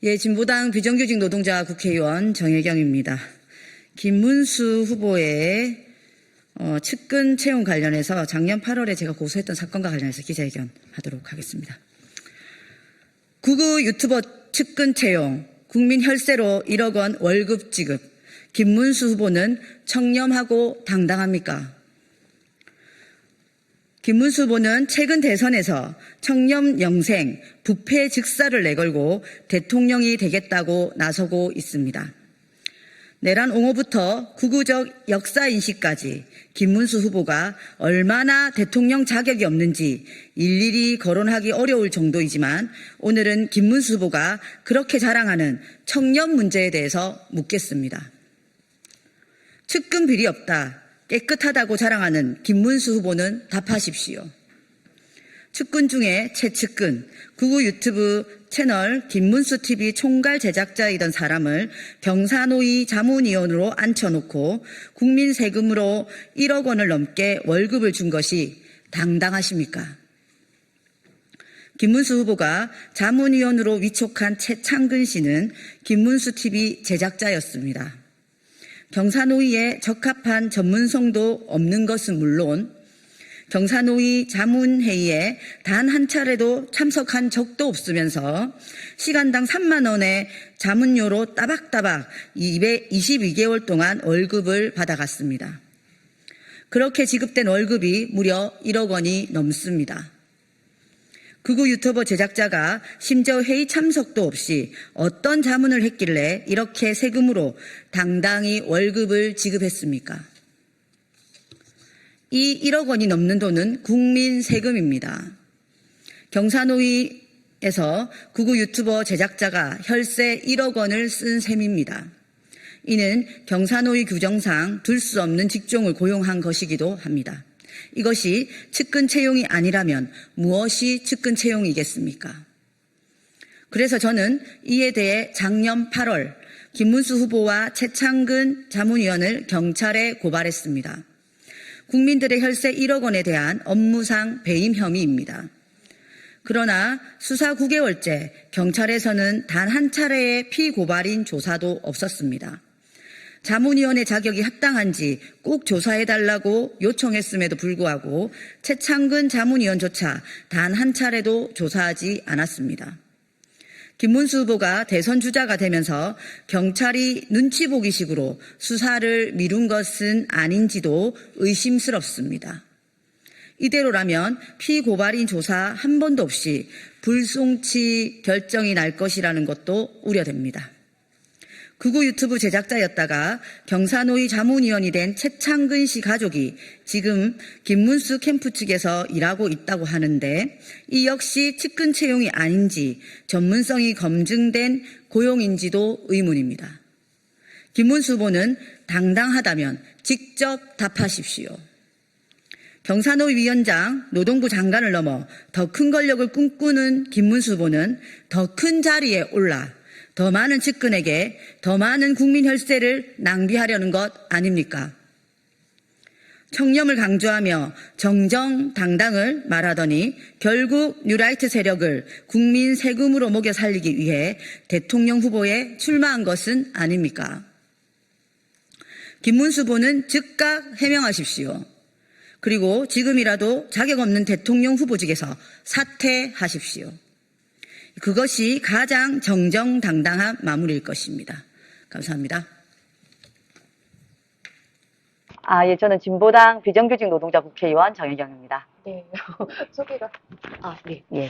예, 진보당 비정규직 노동자 국회의원 정혜경입니다. 김문수 후보의 측근 채용 관련해서 작년 8월에 제가 고소했던 사건과 관련해서 기자회견 하도록 하겠습니다. 구구 유튜버 측근 채용, 국민 혈세로 1억 원 월급 지급, 김문수 후보는 청렴하고 당당합니까? 김문수 후보는 최근 대선에서 청렴 영생, 부패 즉사를 내걸고 대통령이 되겠다고 나서고 있습니다. 내란 옹호부터 구구적 역사인식까지 김문수 후보가 얼마나 대통령 자격이 없는지 일일이 거론하기 어려울 정도이지만 오늘은 김문수 후보가 그렇게 자랑하는 청렴 문제에 대해서 묻겠습니다. 측근 비리 없다, 깨끗하다고 자랑하는 김문수 후보는 답하십시오. 측근 중에 최측근, 구구 유튜브 채널 김문수TV 총괄 제작자이던 사람을 경사노위 자문위원으로 앉혀놓고 국민 세금으로 1억 원을 넘게 월급을 준 것이 당당하십니까? 김문수 후보가 자문위원으로 위촉한 최창근 씨는 김문수TV 제작자였습니다. 경사노위에 적합한 전문성도 없는 것은 물론 경사노위 자문회의에 단 한 차례도 참석한 적도 없으면서 시간당 3만 원의 자문료로 따박따박 22개월 동안 월급을 받아갔습니다. 그렇게 지급된 월급이 무려 1억 원이 넘습니다. 극우 유튜버 제작자가 심지어 회의 참석도 없이 어떤 자문을 했길래 이렇게 세금으로 당당히 월급을 지급했습니까? 이 1억 원이 넘는 돈은 국민 세금입니다. 경사노위에서 극우 유튜버 제작자가 혈세 1억 원을 쓴 셈입니다. 이는 경사노위 규정상 둘 수 없는 직종을 고용한 것이기도 합니다. 이것이 측근 채용이 아니라면 무엇이 측근 채용이겠습니까? 그래서 저는 이에 대해 작년 8월 김문수 후보와 최창근 자문위원을 경찰에 고발했습니다. 국민들의 혈세 1억 원에 대한 업무상 배임 혐의입니다. 그러나 수사 9개월째 경찰에서는 단 한 차례의 피고발인 조사도 없었습니다. 자문위원의 자격이 합당한지 꼭 조사해달라고 요청했음에도 불구하고 최창근 자문위원조차 단 한 차례도 조사하지 않았습니다. 김문수 후보가 대선 주자가 되면서 경찰이 눈치 보기식으로 수사를 미룬 것은 아닌지도 의심스럽습니다. 이대로라면 피고발인 조사 한 번도 없이 불송치 결정이 날 것이라는 것도 우려됩니다. 극우 유튜브 제작자였다가 경사노위 자문위원이 된 최창근 씨 가족이 지금 김문수 캠프 측에서 일하고 있다고 하는데 이 역시 측근 채용이 아닌지 전문성이 검증된 고용인지도 의문입니다. 김문수 후보는 당당하다면 직접 답하십시오. 경사노위 위원장, 노동부 장관을 넘어 더 큰 권력을 꿈꾸는 김문수 후보는 더 큰 자리에 올라 더 많은 측근에게 더 많은 국민 혈세를 낭비하려는 것 아닙니까? 청렴을 강조하며 정정당당을 말하더니 결국 뉴라이트 세력을 국민 세금으로 먹여 살리기 위해 대통령 후보에 출마한 것은 아닙니까? 김문수 후보는 즉각 해명하십시오. 그리고 지금이라도 자격 없는 대통령 후보직에서 사퇴하십시오. 그것이 가장 정정당당한 마무리일 것입니다. 감사합니다. 예, 저는 진보당 비정규직 노동자 국회의원 정혜경입니다. 네, 소개가. 네. 예.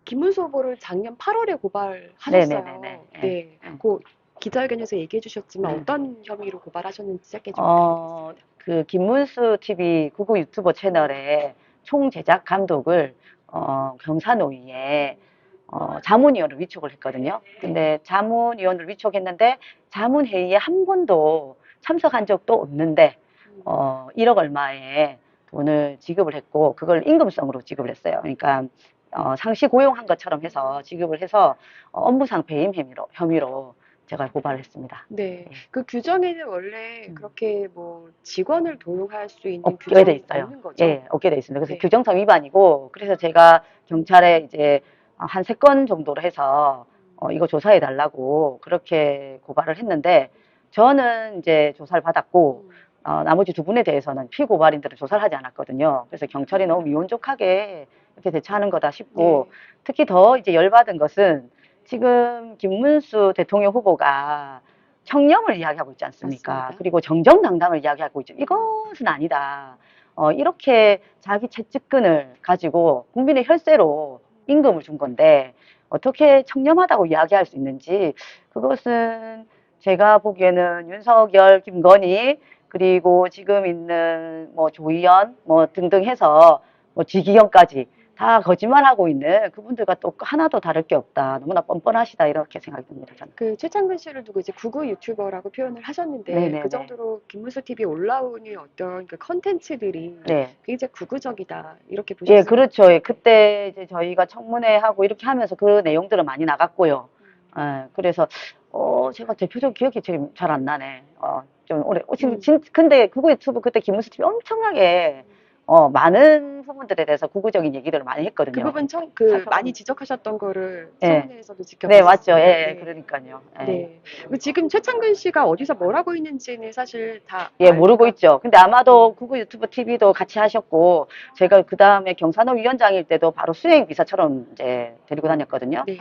김문수 후보를 작년 8월에 고발하셨어요. 네네네네. 네. 그 기자회견에서 얘기해 주셨지만 어떤 혐의로 고발하셨는지 짧게 좀 부탁드리겠습니다. 그 김문수 TV 구구 유튜버 채널의 총제작 감독을 경사노위에 자문위원을 위촉을 했거든요. 근데 자문위원을 위촉했는데 자문회의에 한 번도 참석한 적도 없는데 1억 얼마의 돈을 지급을 했고 그걸 임금성으로 지급을 했어요. 그러니까 상시 고용한 것처럼 해서 지급을 해서 업무상 배임 혐의로 제가 고발을 했습니다. 네. 그 규정에는 원래 그렇게 뭐 직원을 도용할 수 있는 없게 규정이 돼 있어요. 없는 거죠? 예, 없게 돼 있습니다. 그래서 네. 규정상 위반이고 그래서 제가 경찰에 이제 한 3건 정도로 해서 이거 조사해 달라고 그렇게 고발을 했는데 저는 이제 조사를 받았고 나머지 두 분에 대해서는 피고발인들은 조사를 하지 않았거든요. 그래서 경찰이 너무 미온족하게 이렇게 대처하는 거다 싶고 네. 특히 더 이제 열받은 것은 지금 김문수 대통령 후보가 청렴을 이야기하고 있지 않습니까? 맞습니다. 그리고 정정당당을 이야기하고 있죠. 이것은 아니다. 이렇게 자기 채찍근을 가지고 국민의 혈세로 임금을 준 건데 어떻게 청렴하다고 이야기할 수 있는지 그것은 제가 보기에는 윤석열, 김건희 그리고 지금 있는 뭐 조희연 뭐 등등 해서 뭐 지기현까지 다 거짓말하고 있는 그분들과 또 하나도 다를 게 없다. 너무나 뻔뻔하시다 이렇게 생각이 듭니다. 저는. 그 최창근 씨를 두고 이제 구구 유튜버라고 표현을 하셨는데 네네네. 그 정도로 김문수 TV 올라오는 어떤 그 컨텐츠들이 네. 굉장히 구구적이다 이렇게 예, 보셨어요. 그렇죠. 예, 그때 이제 저희가 청문회 하고 이렇게 하면서 그 내용들은 많이 나갔고요. 예, 그래서, 제가 대표적 기억이 지금 잘 안 나네. 좀 오래, 근데 구구 유튜브 그때 김문수 TV 엄청나게, 많은 부분들에 대해서 구구적인 얘기들을 많이 그 했거든요. 부분 많이 지적하셨던 거를 예. 청문회에서도 네, 지켜봤었습니다. 맞죠. 예, 네. 그러니까요. 예. 네. 지금 최창근 씨가 어디서 뭘 하고 있는지는 사실 다 예, 모르고 알기가 있죠. 근데 아마도 구구 유튜브 TV도 같이 하셨고, 제가 그 다음에 경산호 위원장일 때도 바로 수행 비서처럼 이제 데리고 다녔거든요. 네.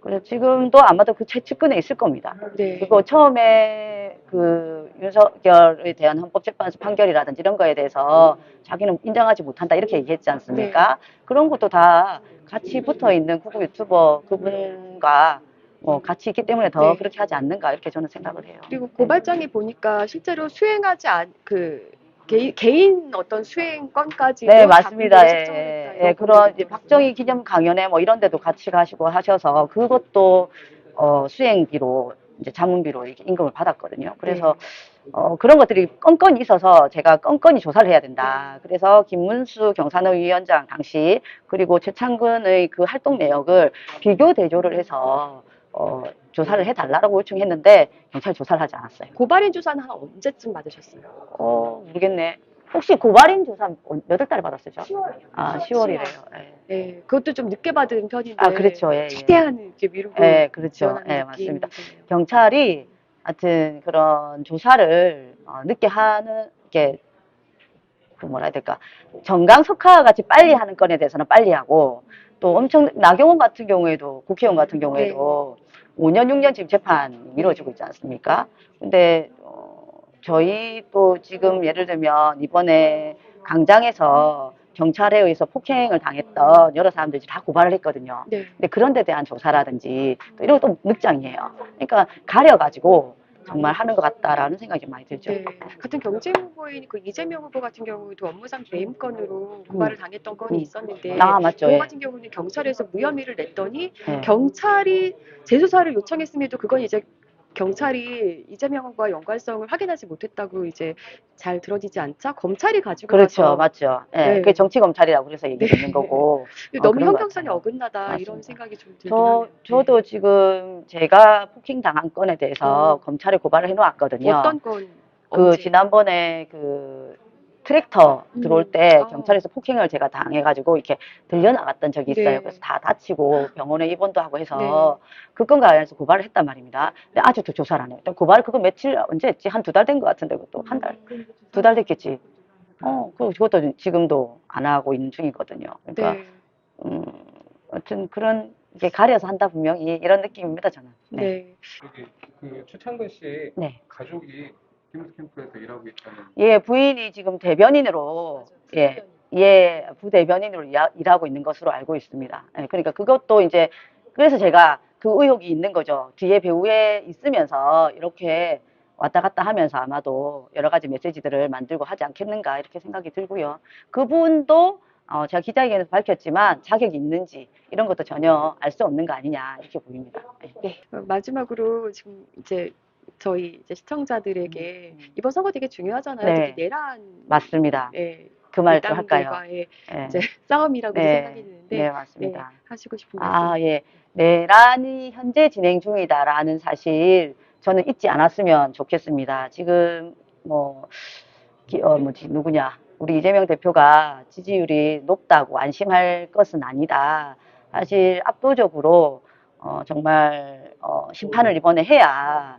그래서 지금도 아마도 그 최측근에 있을 겁니다. 네. 그리고 처음에 그 윤석열에 대한 헌법재판소 판결이라든지 이런 거에 대해서 자기는 인정하지 못한다 이렇게 얘기했지 않습니까? 그런 것도 다 같이 붙어 있는 구구 유튜버 그분과 뭐 같이 있기 때문에 더 네. 그렇게 하지 않는가 이렇게 저는 생각을 해요. 그리고 고발장에 보니까 실제로 수행하지 개인 어떤 수행 건까지도 네, 맞습니다. 잡은 예, 게 책정됐다 예, 이런 그런 보도가 이제 있더라고요. 박정희 기념 강연회 뭐 이런 데도 같이 가시고 하셔서 그것도 수행비로 이제 자문비로 이렇게 임금을 받았거든요. 그래서 그런 것들이 건건이 있어서 제가 건건히 조사를 해야 된다. 그래서 김문수 경산호 위원장 당시 그리고 최창근의 그 활동 내역을 비교 대조를 해서 조사를 해달라고 요청했는데 경찰이 조사를 하지 않았어요. 고발인 조사는 한 언제쯤 받으셨어요? 모르겠네. 혹시 고발인 조사 몇 월 달에 받았어요? 10월. 아, 10월이래요. 예. 네, 그것도 좀 늦게 받은 편인데 아, 그렇죠. 예, 예. 최대한 이렇게 미루고 예, 그렇죠. 지원하는 예, 느낌이네요. 맞습니다. 경찰이 하여튼 그런 조사를 늦게 하는 게 그 뭐라 해야 될까? 정강석화 같이 빨리 하는 건에 대해서는 빨리 하고 또 엄청 나경원 같은 경우에도 국회의원 같은 경우에도 5년 6년 지금 재판이 미뤄지고 있지 않습니까? 근데 저희 또 지금 예를 들면 이번에 강장에서 경찰에 의해서 폭행을 당했던 여러 사람들이 다 고발을 했거든요. 네. 근데 그런 데 대한 조사라든지 또 이런 것도 늑장이에요. 그러니까 가려가지고 정말 하는 것 같다라는 생각이 좀 많이 들죠. 네. 같은 경제 후보인 그 이재명 후보 같은 경우도 업무상 배임 건으로 고발을 당했던 건이 있었는데 아, 맞죠. 그거 예. 같은 경우는 경찰에서 무혐의를 냈더니 예. 경찰이 재수사를 요청했음에도 그건 이제 경찰이 이재명과 연관성을 확인하지 못했다고 이제 잘 들어지지 않자 검찰이 가지고 그렇죠. 가서 맞죠. 예. 네. 그게 정치검찰이라고 그래서 얘기를 는 거고. 너무 그런 것 형평성이 같아요. 어긋나다 맞습니다. 이런 생각이 좀 들긴 하네요. 저도 지금 제가 폭행 당한 건에 대해서 검찰에 고발을 해놓았거든요. 어떤 건 그 언제? 지난번에 그 트랙터 들어올 때 경찰에서 폭행을 제가 당해가지고 이렇게 들려나갔던 적이 있어요. 네. 그래서 다 다치고 병원에 입원도 하고 해서 그 건과 관련해서 고발을 했단 말입니다. 근데 아직도 조사를 안 해요. 고발 그거 며칠 언제 했지? 한 2달 된 것 같은데 그것도 한 달, 2달 됐겠지. 그것도 지금도 안 하고 있는 중이거든요. 그러니까 네. 아무튼 그런 게 가려서 한다 분명히 이런 느낌입니다 저는. 네. 여기 그 최창근 씨 네. 가족이 김문수 캠프에서 일하고 있다는. 예, 부인이 지금 대변인으로, 부대변인으로 일하고 있는 것으로 알고 있습니다. 예, 그러니까 그것도 이제, 그래서 제가 그 의혹이 있는 거죠. 뒤에 배후에 있으면서 이렇게 왔다 갔다 하면서 아마도 여러 가지 메시지들을 만들고 하지 않겠는가 이렇게 생각이 들고요. 그분도 제가 기자회견에서 밝혔지만 자격이 있는지 이런 것도 전혀 알 수 없는 거 아니냐 이렇게 보입니다. 네. 마지막으로 지금 이제 저희 이제 시청자들에게 이번 선거 되게 중요하잖아요. 네. 특히 내란 맞습니다. 예, 그 말 또 할까요? 일당들과의 예. 이제 싸움이라고 네. 생각이 드는데 네, 맞습니다. 하시고 싶은 말씀. 아, 예. 내란이 현재 진행 중이다라는 사실 저는 잊지 않았으면 좋겠습니다. 지금 누구냐. 우리 이재명 대표가 지지율이 높다고 안심할 것은 아니다. 사실 압도적으로 정말 심판을 이번에 해야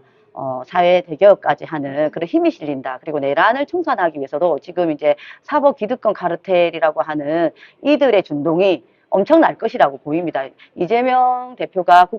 사회 대개혁까지 하는 그런 힘이 실린다. 그리고 내란을 청산하기 위해서도 지금 이제 사법 기득권 카르텔이라고 하는 이들의 준동이 엄청날 것이라고 보입니다. 이재명 대표가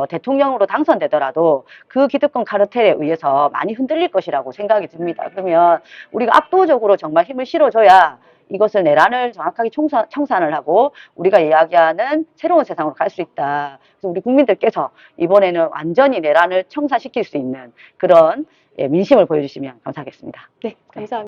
대통령으로 당선되더라도 그 기득권 카르텔에 의해서 많이 흔들릴 것이라고 생각이 듭니다. 그러면 우리가 압도적으로 정말 힘을 실어줘야 이것을 내란을 정확하게 청산을 하고 우리가 이야기하는 새로운 세상으로 갈 수 있다. 그래서 우리 국민들께서 이번에는 완전히 내란을 청산시킬 수 있는 그런 민심을 보여주시면 감사하겠습니다. 네, 감사합니다.